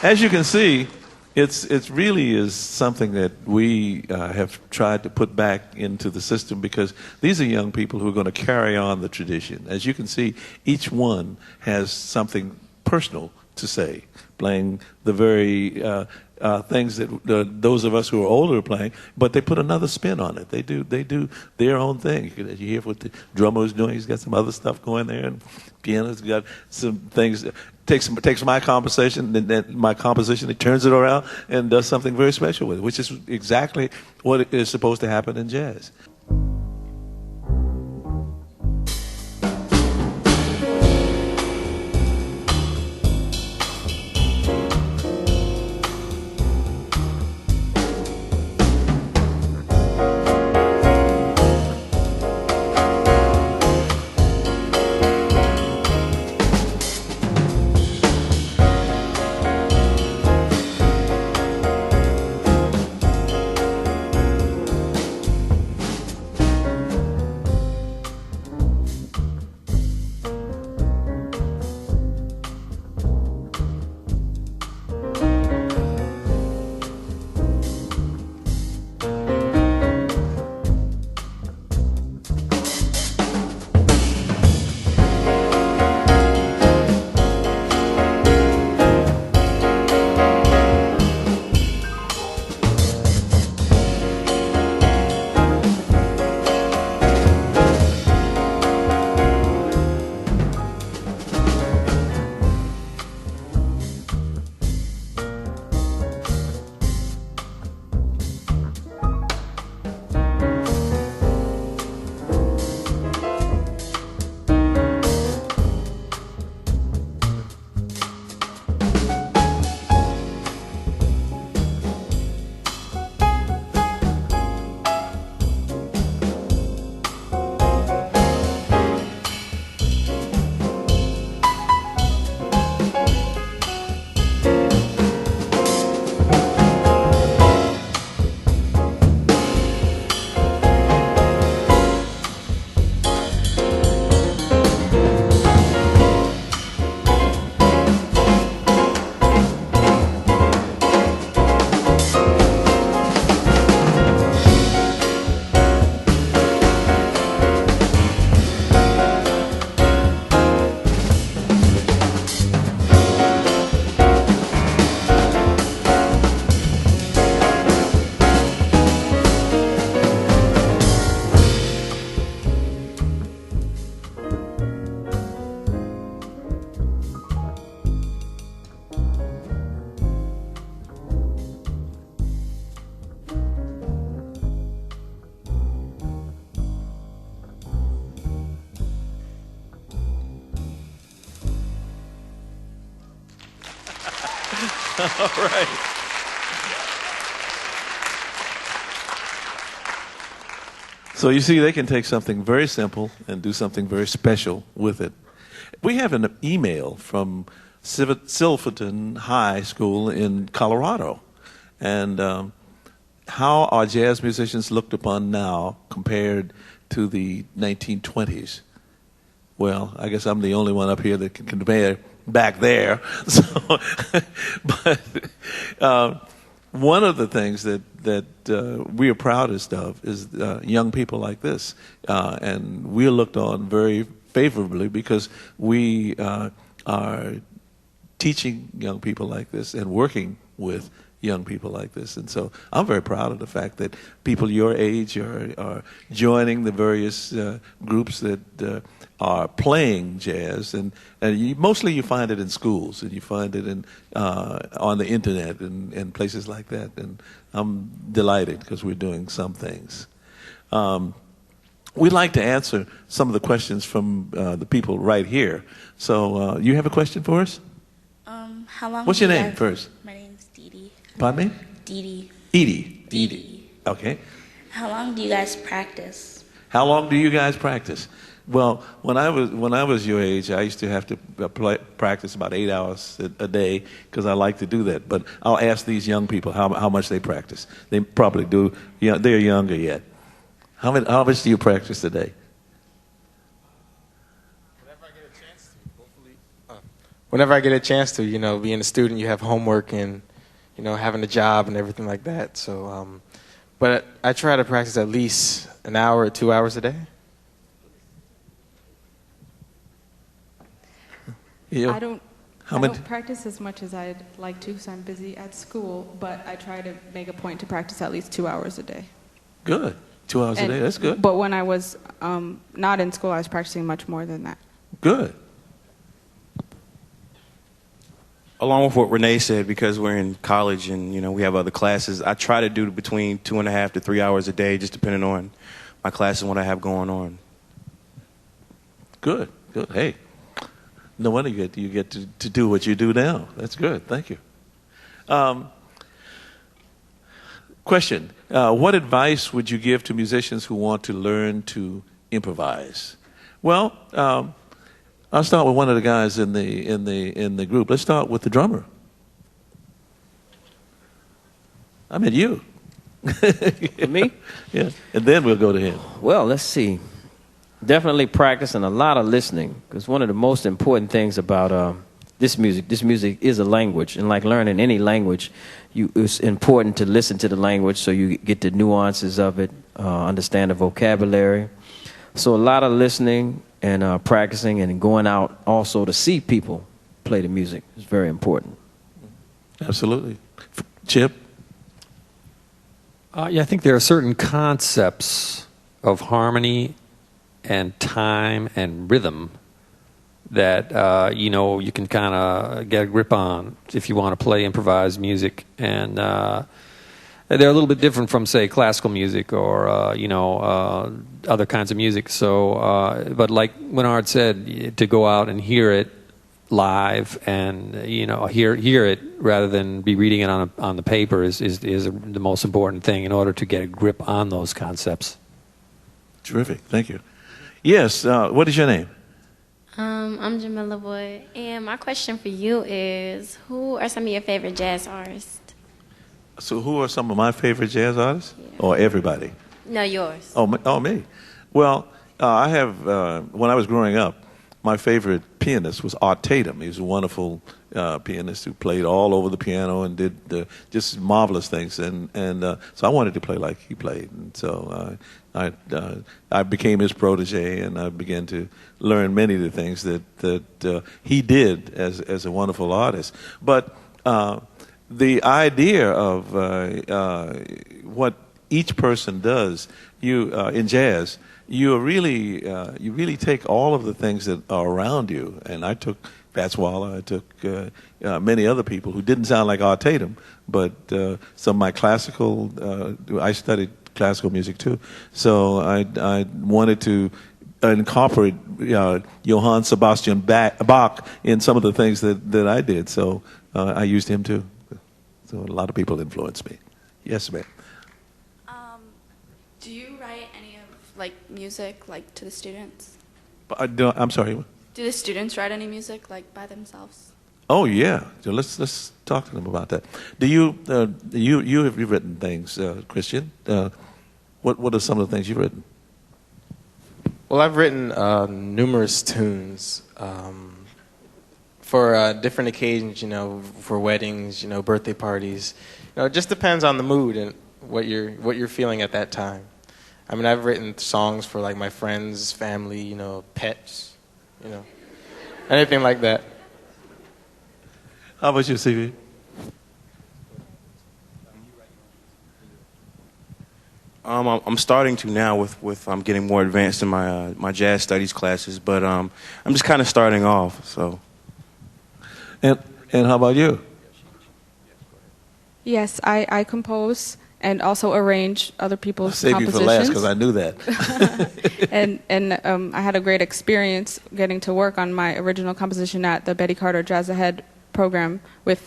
as you can see, it's really is something that we have tried to put back into the system because these are young people who are going to carry on the tradition. As you can see, each one has something personal to say, playing the very things that those of us who are older are playing, but they put another spin on it. They do their own thing. You hear what the drummer's doing. He's got some other stuff going there, and piano's got some things. Takes my composition, he turns it around and does something very special with it, which is exactly what is supposed to happen in jazz. All right. So you see, they can take something very simple and do something very special with it. We have an email from Silverton High School in Colorado, and how are jazz musicians looked upon now compared to the 1920s? Well, I guess I'm the only one up here that can compare back there. So, but one of the things that we are proudest of is young people like this, and we're looked on very favorably because we are teaching young people like this and working with young people like this. And so I'm very proud of the fact that people your age are joining the various groups that are playing jazz, and mostly you find it in schools, and you find it in on the internet and places like that. And I'm delighted because we're doing some things. We'd like to answer some of the questions from the people right here. So you have a question for us? How long? What's your name first? My name's Dee Dee. Pardon me? Dee Dee. Edie. Dee Dee. Okay. How long do you guys practice? How long do you guys practice? Well, when I was your age, I used to have to practice about 8 hours a day because I like to do that. But I'll ask these young people how much they practice. They probably do. Yeah, they're younger yet. How much do you practice a day? Whenever I get a chance to, whenever I get a chance to, being a student, you have homework and, having a job and everything like that. So, but I try to practice at least an hour or 2 hours a day. I don't practice as much as I'd like to, because I'm busy at school, but I try to make a point to practice at least 2 hours a day. Good. 2 hours a day, that's good. But when I was not in school, I was practicing much more than that. Good. Along with what Renee said, because we're in college and, we have other classes, I try to do between 2.5 to 3 hours a day, just depending on my class and what I have going on. Good. Hey. No wonder you get to do what you do now. That's good. Thank you. Question. What advice would you give to musicians who want to learn to improvise? Well, I'll start with one of the guys in the group. Let's start with the drummer. I mean you. Me? Yeah. And then we'll go to him. Well, let's see. Definitely practice and a lot of listening, because one of the most important things about this music is a language, and like learning any language, it's important to listen to the language so you get the nuances of it, understand the vocabulary. So a lot of listening and practicing and going out also to see people play the music is very important. Absolutely. Chip? Yeah, I think there are certain concepts of harmony and time and rhythm that you can kind of get a grip on if you want to play improvised music, and they're a little bit different from, say, classical music or other kinds of music. So, but like Winard said, to go out and hear it live and hear it rather than be reading it on the paper is the most important thing in order to get a grip on those concepts. Terrific. Thank you. Yes, what is your name? I'm Jamila Wood, and my question for you is, who are some of your favorite jazz artists? So who are some of my favorite jazz artists? Yeah. Or everybody? No, yours. Oh, me. Well, I have, when I was growing up, my favorite pianist was Art Tatum. He was a wonderful pianist who played all over the piano and did just marvelous things. And so I wanted to play like he played. And so I became his protege, and I began to learn many of the things that he did as a wonderful artist. But the idea of what each person does, in jazz, you really take all of the things that are around you. And I took Fats Waller, I took many other people who didn't sound like Art Tatum, but some of my classical, I studied classical music too. So I wanted to incorporate Johann Sebastian Bach in some of the things that I did. So I used him too. So a lot of people influenced me. Yes, ma'am. Do you write any of music to the students? I'm sorry. Do the students write any music by themselves? Oh yeah. So let's talk to them about that. Do you have written things, Christian? What are some of the things you've written? Well, I've written numerous tunes for different occasions. For weddings, birthday parties. It just depends on the mood and what you're feeling at that time. I mean, I've written songs for my friends, family, pets, anything like that. How about you, CV? I'm starting to now with I'm getting more advanced in my jazz studies classes, but I'm just kind of starting off. So. And how about you? Yes, I compose and also arrange other people's compositions. I'll save you for last because I knew that. and I had a great experience getting to work on my original composition at the Betty Carter Jazz Ahead program with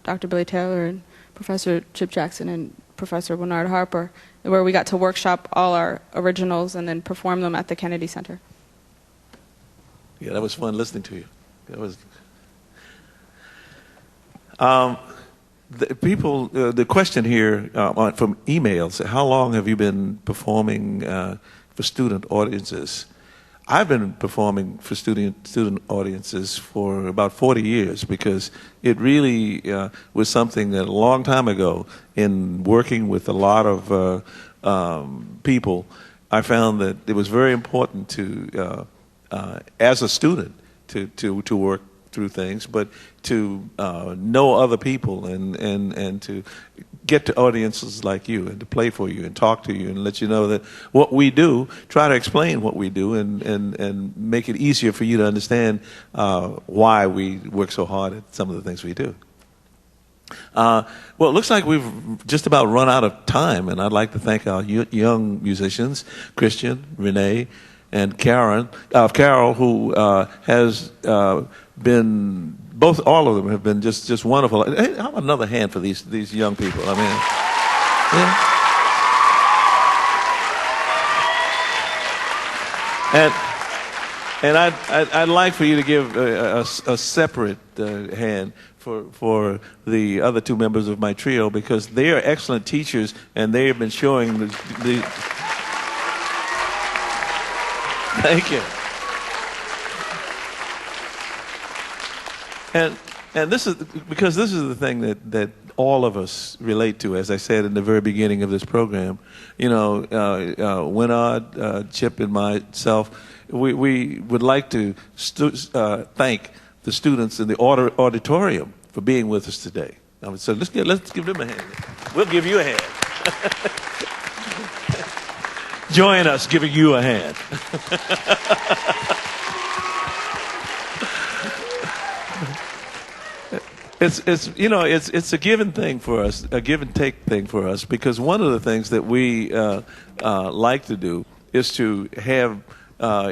Dr. Billy Taylor and Professor Chip Jackson and Professor Winard Harper, where we got to workshop all our originals and then perform them at the Kennedy Center. Yeah, that was fun listening to you. That was. The question here from emails: how long have you been performing for student audiences? I've been performing for student audiences for about 40 years because it really was something that a long time ago, in working with a lot of people, I found that it was very important to, as a student, to work through things, but to know other people and to get to audiences like you and to play for you and talk to you and let you know that what we do, try to explain what we do and make it easier for you to understand why we work so hard at some of the things we do. Well, it looks like we've just about run out of time, and I'd like to thank our young musicians, Christian, Renee, and Carol, who has been, all of them have been just wonderful. Hey, how about another hand for these young people? I mean, yeah. And I'd like for you to give a separate hand for the other two members of my trio, because they are excellent teachers and they have been showing the Thank you. And this is because this is the thing that all of us relate to. As I said in the very beginning of this program, you know, Winard, Chip, and myself, we would like to thank the students in the auditorium for being with us today. So let's give them a hand. We'll give you a hand. Join us giving you a hand. It's a given thing for us, a give and take thing for us, because one of the things that we like to do is to have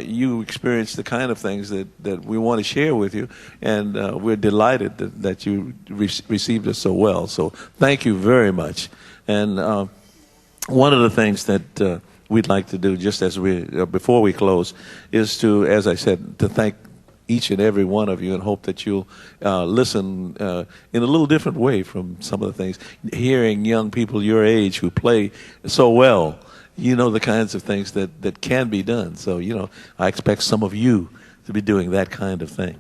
you experience the kind of things that we want to share with you, and we're delighted that you received us so well. So thank you very much. And one of the things that we'd like to do, just as before we close, is to, as I said, to thank each and every one of you, and hope that you'll listen in a little different way from some of the things. Hearing young people your age who play so well, you know the kinds of things that can be done. So, you know, I expect some of you to be doing that kind of thing.